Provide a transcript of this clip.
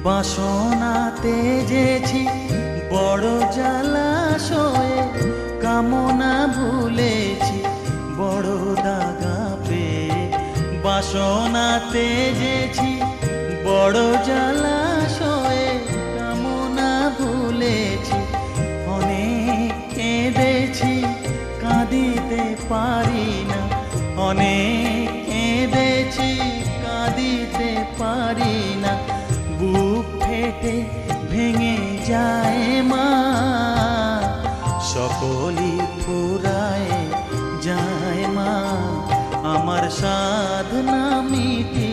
বাসনাতে যেছি বড় জলাশয়ে, কামনা ভুলেছি বড় দাগা পেয়ে। বাসনাতে যেছি বড় জলাশয়ে, কামনা ভুলেছি অনেক কেঁদেছি কাঁদিতে পারি না। অনেক কেঁদেছি কাঁদিতে পারি না। বুক ফেটে ভেঙে যায় মা, সকলই ফুরায় যায় মা। আমার সাধনা মিটি